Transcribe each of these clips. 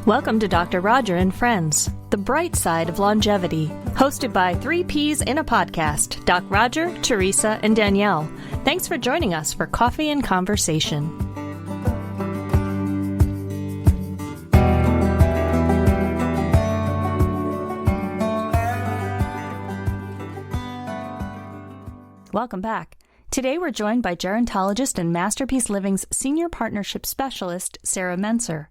Welcome to Dr. Roger and Friends, the bright side of longevity, hosted by 3 Ps in a podcast, Doc Roger, Teresa, and Danielle. Thanks for joining us for Coffee and Conversation. Welcome back. Today we're joined by Gerontologist and Masterpiece Living's Senior Partnership Specialist, Cera Meintzer.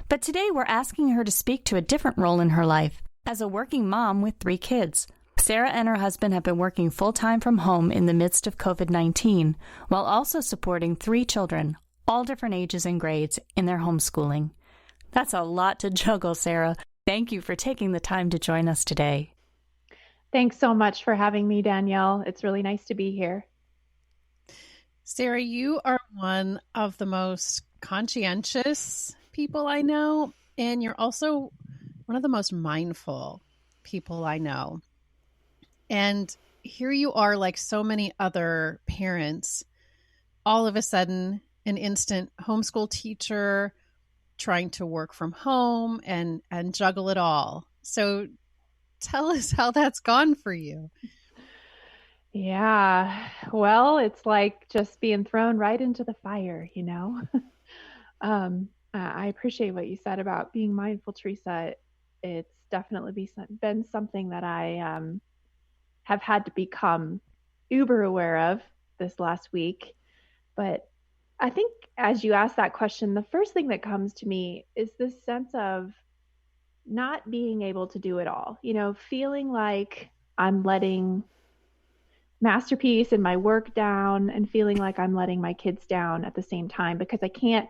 But today we're asking her to speak to a different role in her life as a working mom with 3 kids. Cera and her husband have been working full-time from home in the midst of COVID-19, while also supporting 3 children, all different ages and grades, in their homeschooling. That's a lot to juggle, Cera. Thank you for taking the time to join us today. Thanks so much for having me, Danielle. It's really nice to be here. Cera, you are one of the most conscientious people I know, and you're also one of the most mindful people I know. And here you are, like so many other parents, all of a sudden an instant homeschool teacher trying to work from home and juggle it all. So tell us how that's gone for you. Yeah, well, it's like just being thrown right into the fire, you know? I appreciate what you said about being mindful, Teresa. It's definitely been something that I have had to become uber aware of this last week. But I think as you ask that question, the first thing that comes to me is this sense of not being able to do it all, you know, feeling like I'm letting Masterpiece and my work down and feeling like I'm letting my kids down at the same time because I can't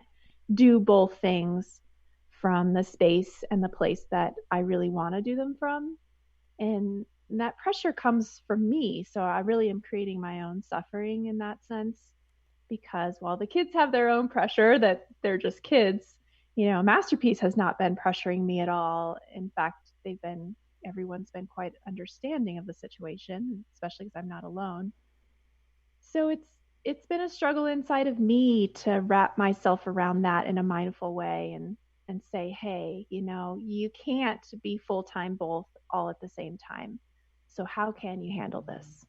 do both things from the space and the place that I really want to do them from. And that pressure comes from me. So I really am creating my own suffering in that sense, because while the kids have their own pressure that they're just kids, you know, Masterpiece has not been pressuring me at all. In fact, everyone's been quite understanding of the situation, especially because I'm not alone. So it's been a struggle inside of me to wrap myself around that in a mindful way and say, hey, you know, you can't be full-time both all at the same time. So how can you handle this?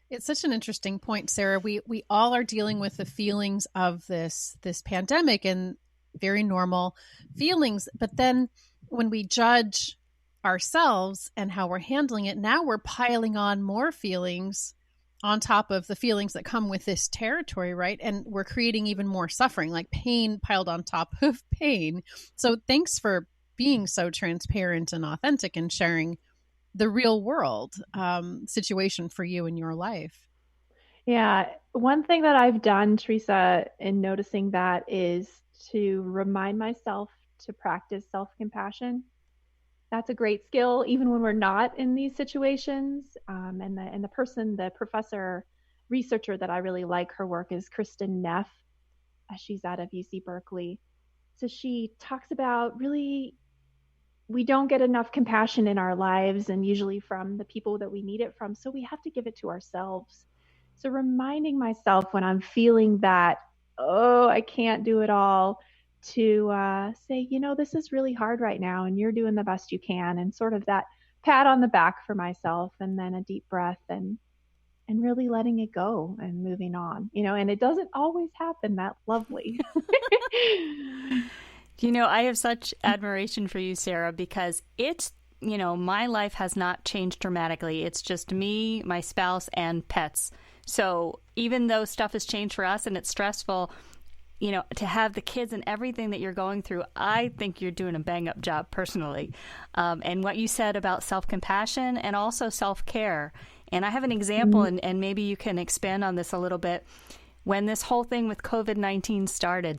It's such an interesting point, Cera. We all are dealing with the feelings of this pandemic and very normal feelings. But then when we judge ourselves and how we're handling it, now we're piling on more feelings on top of the feelings that come with this territory, right? And we're creating even more suffering, like pain piled on top of pain. So thanks for being so transparent and authentic and sharing the real world situation for you in your life. Yeah. One thing that I've done, Teresa, in noticing that is to remind myself to practice self-compassion. That's a great skill, even when we're not in these situations. And the professor, researcher that I really like her work is Kristen Neff. She's out of UC Berkeley. So she talks about really, we don't get enough compassion in our lives and usually from the people that we need it from. So we have to give it to ourselves. So reminding myself when I'm feeling that, oh, I can't do it all, to say, you know, this is really hard right now and you're doing the best you can, and sort of that pat on the back for myself, and then a deep breath and really letting it go and moving on, you know, and it doesn't always happen that lovely. You know, I have such admiration for you, Cera, because it's, you know, my life has not changed dramatically. It's just me, my spouse, and pets. So even though stuff has changed for us and it's stressful, you know, to have the kids and everything that you're going through, I think you're doing a bang-up job personally. And what you said about self-compassion and also self-care. And I have an example, and maybe you can expand on this a little bit. When this whole thing with COVID-19 started,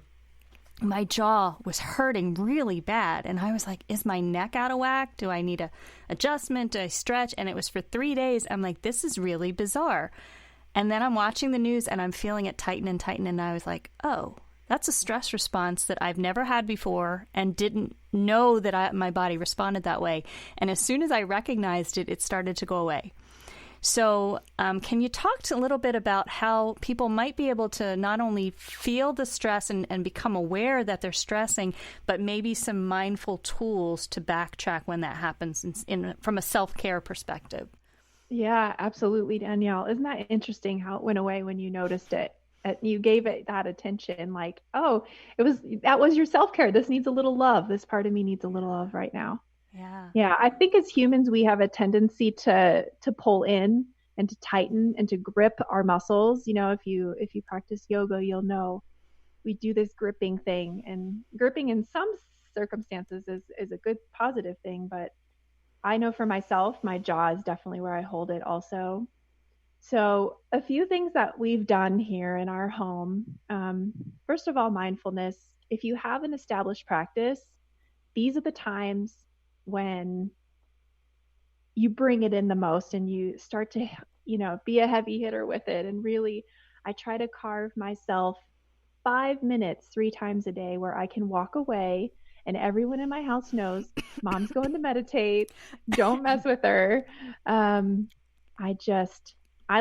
my jaw was hurting really bad. And I was like, is my neck out of whack? Do I need a adjustment? Do I stretch? And it was for 3 days. I'm like, this is really bizarre. And then I'm watching the news and I'm feeling it tighten and tighten. And I was like, oh, that's a stress response that I've never had before and didn't know that my body responded that way. And as soon as I recognized it, it started to go away. So can you talk a little bit about how people might be able to not only feel the stress and become aware that they're stressing, but maybe some mindful tools to backtrack when that happens from a self-care perspective? Yeah, absolutely, Danielle. Isn't that interesting how it went away when you noticed it? You gave it that attention, like, oh, that was your self-care. This needs a little love. This part of me needs a little love right now. Yeah. Yeah, I think as humans, we have a tendency to pull in and to tighten and to grip our muscles. If you practice yoga, you'll know we do this gripping thing, and gripping in some circumstances is a good positive thing, but I know for myself, my jaw is definitely where I hold it also. So, a few things that we've done here in our home. First of all, mindfulness. If you have an established practice, these are the times when you bring it in the most and you start to, be a heavy hitter with it. And really, I try to carve myself 5 minutes 3 times a day where I can walk away and everyone in my house knows mom's going to meditate. Don't mess with her. I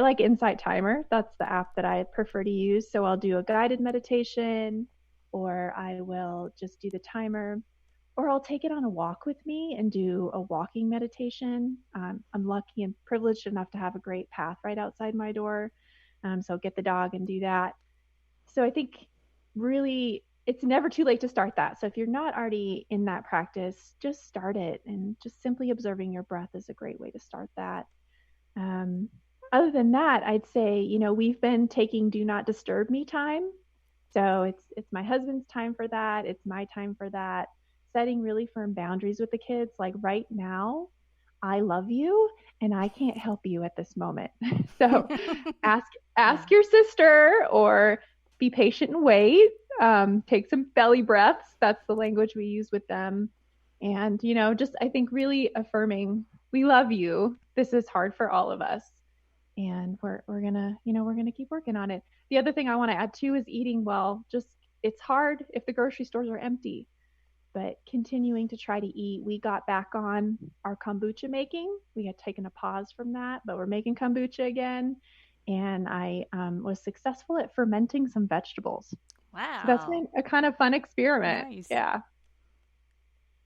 like Insight Timer. That's the app that I prefer to use. So I'll do a guided meditation, or I will just do the timer, or I'll take it on a walk with me and do a walking meditation. I'm lucky and privileged enough to have a great path right outside my door. So I'll get the dog and do that. So I think really it's never too late to start that. So if you're not already in that practice, just start it. And just simply observing your breath is a great way to start that. Other than that, I'd say, we've been taking do not disturb me time. So it's my husband's time for that. It's my time for that. Setting really firm boundaries with the kids. Like right now, I love you and I can't help you at this moment. So ask your sister, or be patient and wait. Take some belly breaths. That's the language we use with them. And, just I think really affirming, we love you. This is hard for all of us. And we're gonna keep working on it. The other thing I want to add too is eating well. Just it's hard if the grocery stores are empty, but continuing to try to eat. We got back on our kombucha making. We had taken a pause from that, but we're making kombucha again. And I was successful at fermenting some vegetables. Wow. So that's been a kind of fun experiment. Nice. Yeah.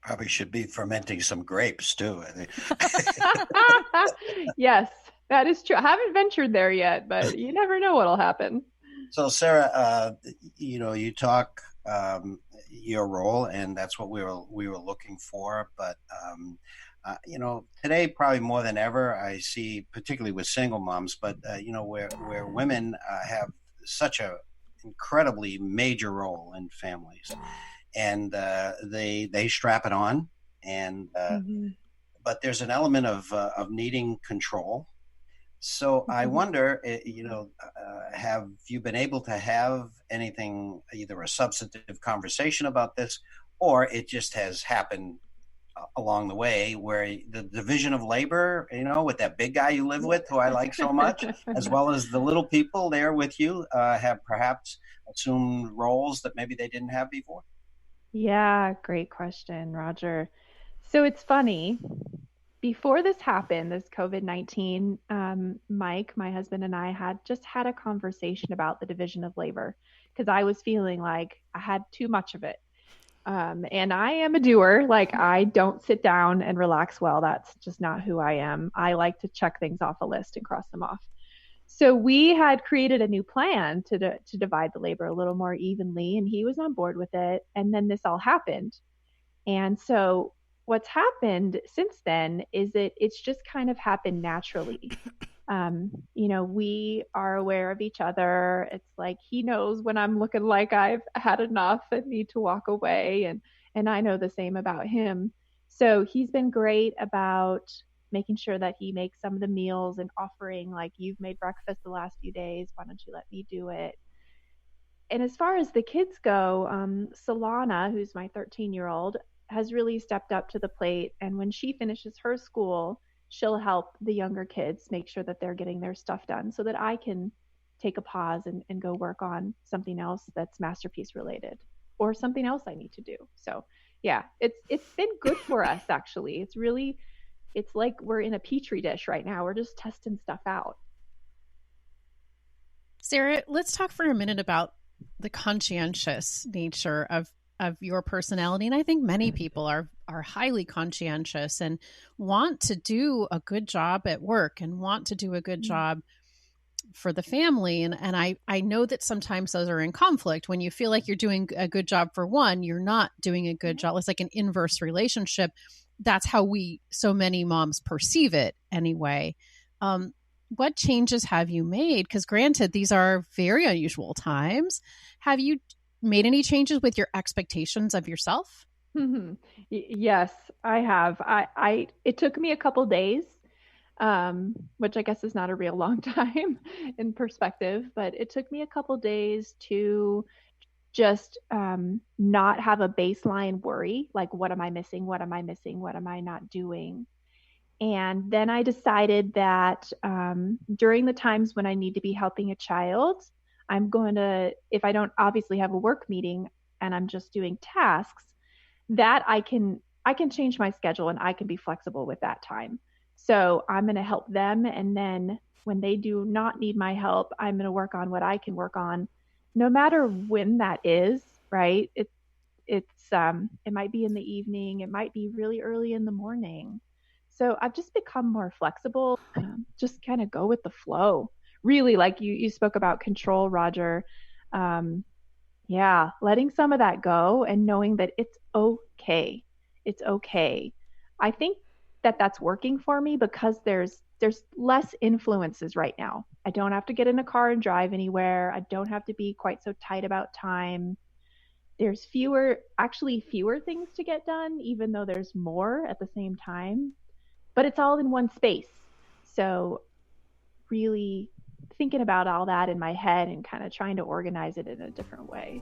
Probably should be fermenting some grapes too. Yes, that is true. I haven't ventured there yet, but you never know what'll happen. So Cera, you talk your role, and that's what we were looking for. But today probably more than ever, I see, particularly with single moms, but where women have such a incredibly major role in families, and they strap it on, and but there's an element of needing control. So I wonder, have you been able to have anything, either a substantive conversation about this, or it just has happened along the way, where the division of labor, with that big guy you live with, who I like so much, as well as the little people there with you, have perhaps assumed roles that maybe they didn't have before? Yeah, great question, Roger. So it's funny. Before this happened, this COVID-19, Mike, my husband, and I had just had a conversation about the division of labor, because I was feeling like I had too much of it. And I am a doer. Like, I don't sit down and relax well. That's just not who I am. I like to check things off a list and cross them off. So we had created a new plan to divide the labor a little more evenly, and he was on board with it. And then this all happened. And so what's happened since then is that it's just kind of happened naturally. We are aware of each other. It's like he knows when I'm looking like I've had enough and need to walk away, and I know the same about him. So he's been great about making sure that he makes some of the meals and offering, like, you've made breakfast the last few days, why don't you let me do it? And as far as the kids go, Solana, who's my 13-year-old, has really stepped up to the plate. And when she finishes her school, she'll help the younger kids make sure that they're getting their stuff done, so that I can take a pause and go work on something else that's masterpiece related, or something else I need to do. So yeah, it's been good for us, actually. It's really it's like we're in a petri dish right now. We're just testing stuff out. Cera, let's talk for a minute about the conscientious nature of your personality. And I think many people are highly conscientious and want to do a good job at work and want to do a good job for the family. And I know that sometimes those are in conflict. When you feel like you're doing a good job for one, you're not doing a good job. It's like an inverse relationship. That's how so many moms perceive it anyway. What changes have you made? Because granted, these are very unusual times. Have you made any changes with your expectations of yourself? Yes, I have. It took me a couple days, which I guess is not a real long time in perspective, but it took me a couple days to just not have a baseline worry, like, what am I missing? What am I missing? What am I not doing? And then I decided that during the times when I need to be helping a child, I'm going to, if I don't obviously have a work meeting and I'm just doing tasks, that I can change my schedule and I can be flexible with that time. So I'm going to help them. And then when they do not need my help, I'm going to work on what I can work on, no matter when that is, right? It might be in the evening. It might be really early in the morning. So I've just become more flexible, just kind of go with the flow. Really, like you spoke about control, Roger. Yeah, letting some of that go and knowing that it's okay. It's okay. I think that that's working for me because there's less influences right now. I don't have to get in a car and drive anywhere. I don't have to be quite so tight about time. There's fewer things to get done, even though there's more at the same time. But it's all in one space. So really thinking about all that in my head and kind of trying to organize it in a different way.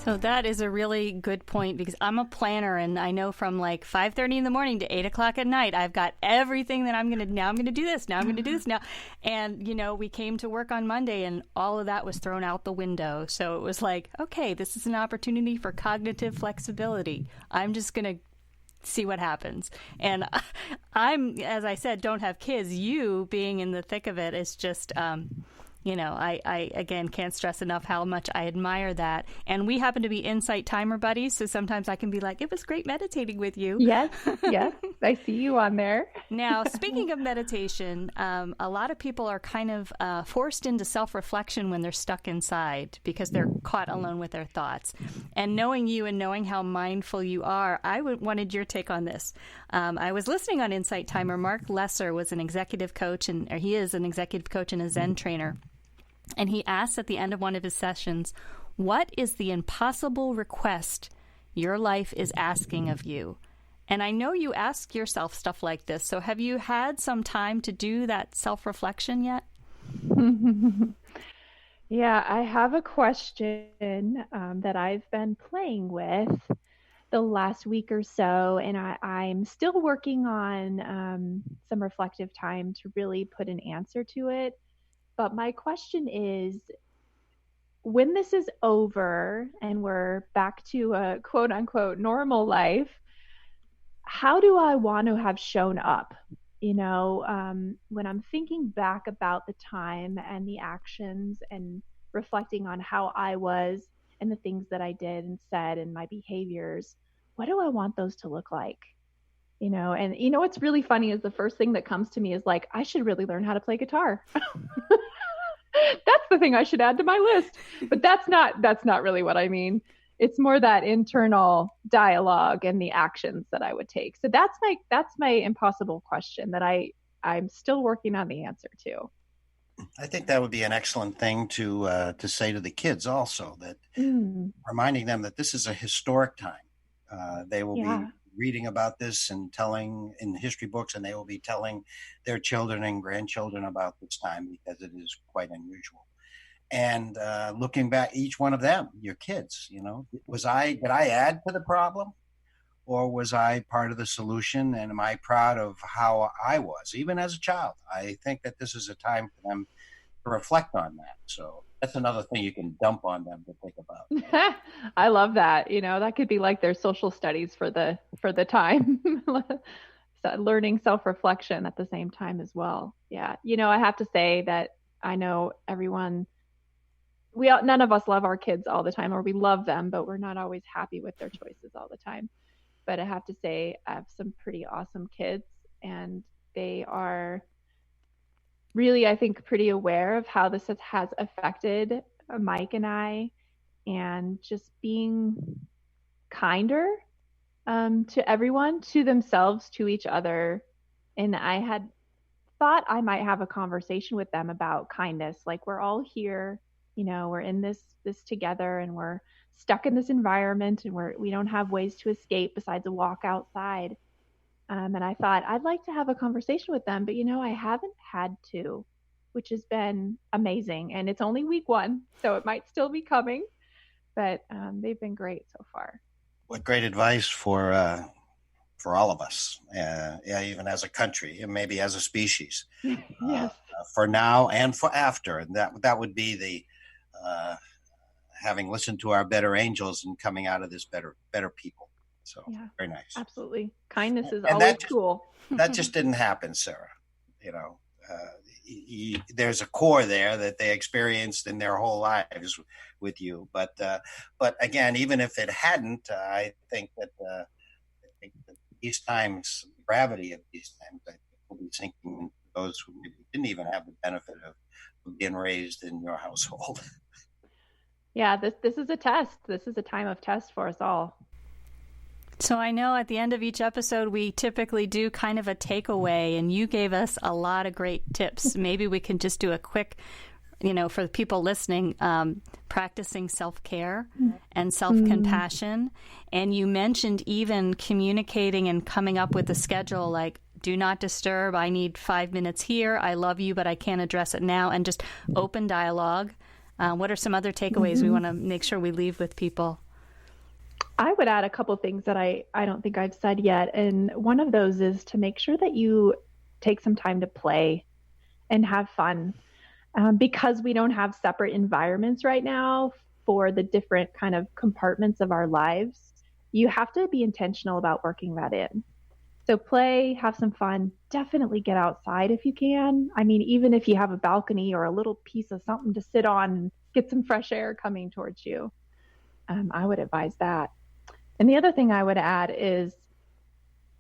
So that is a really good point because I'm a planner and I know from like 5:30 in the morning to 8 o'clock at night, I've got everything that I'm going to do this. Now I'm going to do this now. And, we came to work on Monday and all of that was thrown out the window. So it was like, okay, this is an opportunity for cognitive flexibility. I'm just going to see what happens. And I'm, as I said, don't have kids. You being in the thick of it is just, I again can't stress enough how much I admire that. And we happen to be Insight Timer buddies, so sometimes I can be like, it was great meditating with you. Yes, I see you on there. Now, speaking of meditation, a lot of people are kind of forced into self-reflection when they're stuck inside because they're caught alone with their thoughts. And knowing you and knowing how mindful you are, I wanted your take on this. I was listening on Insight Timer. Mark Lesser was an executive coach, or he is an executive coach and a Zen trainer. And he asked at the end of one of his sessions, what is the impossible request your life is asking of you? And I know you ask yourself stuff like this. So have you had some time to do that self-reflection yet? Yeah, I have a question that I've been playing with the last week or so, and I'm still working on some reflective time to really put an answer to it. But my question is, when this is over and we're back to a quote unquote normal life, how do I want to have shown up? When I'm thinking back about the time and the actions and reflecting on how I was and the things that I did and said and my behaviors, what do I want those to look like? And what's really funny is the first thing that comes to me is like, I should really learn how to play guitar. That's the thing I should add to my list. But that's not really what I mean. It's more that internal dialogue and the actions that I would take. So that's my impossible question that I'm still working on the answer to. I think that would be an excellent thing to say to the kids also, that reminding them that this is a historic time. They will be reading about this and telling in history books, and they will be telling their children and grandchildren about this time because it is quite unusual. And looking back, each one of them, your kids, did I add to the problem, or was I part of the solution? And am I proud of how I was, even as a child? I think that this is a time for them to reflect on that. So that's another thing you can dump on them to think about. I love that. That could be like their social studies for the time. Learning self-reflection at the same time as well. Yeah. I have to say that I know everyone, none of us love our kids all the time, or we love them, but we're not always happy with their choices all the time. But I have to say, I have some pretty awesome kids, and they are really, I think, pretty aware of how this has affected Mike and I, and just being kinder to everyone, to themselves, to each other. And I had thought I might have a conversation with them about kindness. Like, we're all here, we're in this together, and we're stuck in this environment, and we don't have ways to escape besides a walk outside. And I thought I'd like to have a conversation with them, but I haven't had to, which has been amazing. And it's only week 1, so it might still be coming, but they've been great so far. What great advice for all of us, even as a country and maybe as a species. Yes. For now and for after, and that would be the having listened to our better angels and coming out of this better people. So yeah, very nice. Absolutely. Kindness is always cool. That just didn't happen, Cera. There's a core there that they experienced in their whole lives with you. But again, even if it hadn't, I think that these times, the gravity of these times, I think will be sinking those who didn't even have the benefit of being raised in your household. Yeah, this is a test. This is a time of test for us all. So I know at the end of each episode, we typically do kind of a takeaway, and you gave us a lot of great tips. Maybe we can just do a quick, for the people listening, practicing self-care and self-compassion. And you mentioned even communicating and coming up with a schedule, like, do not disturb, I need 5 minutes here, I love you, but I can't address it now, and just open dialogue. What are some other takeaways we want to make sure we leave with people? I would add a couple things that I don't think I've said yet. And one of those is to make sure that you take some time to play and have fun. Because we don't have separate environments right now for the different kind of compartments of our lives, you have to be intentional about working that in. So play, have some fun, definitely get outside if you can. I mean, even if you have a balcony or a little piece of something to sit on, get some fresh air coming towards you. I would advise that. And the other thing I would add is,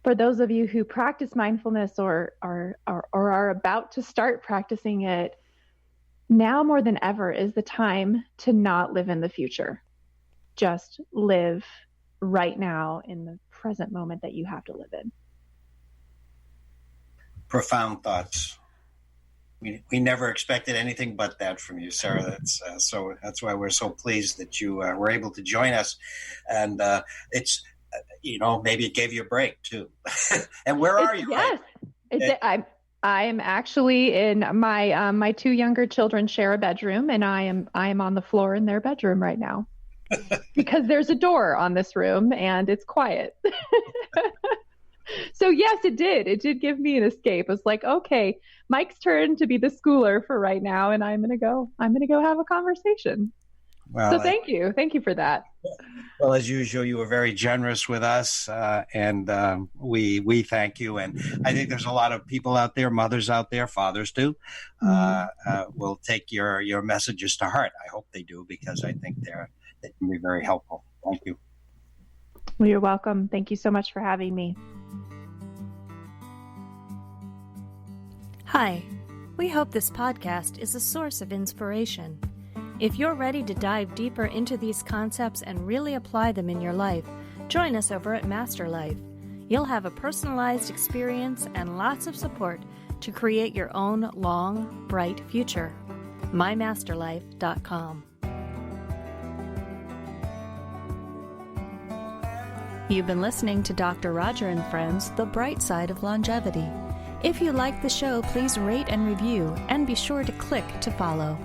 for those of you who practice mindfulness or are about to start practicing it, now more than ever is the time to not live in the future. Just live right now in the present moment that you have to live in. Profound thoughts. We never expected anything but that from you, Cera. That's why we're so pleased that you were able to join us, and it's maybe it gave you a break too. And where are you? Yes, I am actually in my 2 younger children share a bedroom, and I am on the floor in their bedroom right now because there's a door on this room and it's quiet. So yes, it did give me an escape. It's like, okay, Mike's turn to be the schooler for right now, and I'm gonna go have a conversation. Well, so thank you for that. Well, as usual, you were very generous with us, and we thank you. And I think there's a lot of people out there, mothers out there, fathers too, will take your messages to heart. I hope they do, because I think they can be very helpful. Thank you. Well, you're welcome. Thank you so much for having me. Hi, we hope this podcast is a source of inspiration. If you're ready to dive deeper into these concepts and really apply them in your life, join us over at Master Life. You'll have a personalized experience and lots of support to create your own long, bright future. mymasterlife.com. You've been listening to Dr. Roger and Friends, The Bright Side of Longevity. If you like the show, please rate and review, and be sure to click to follow.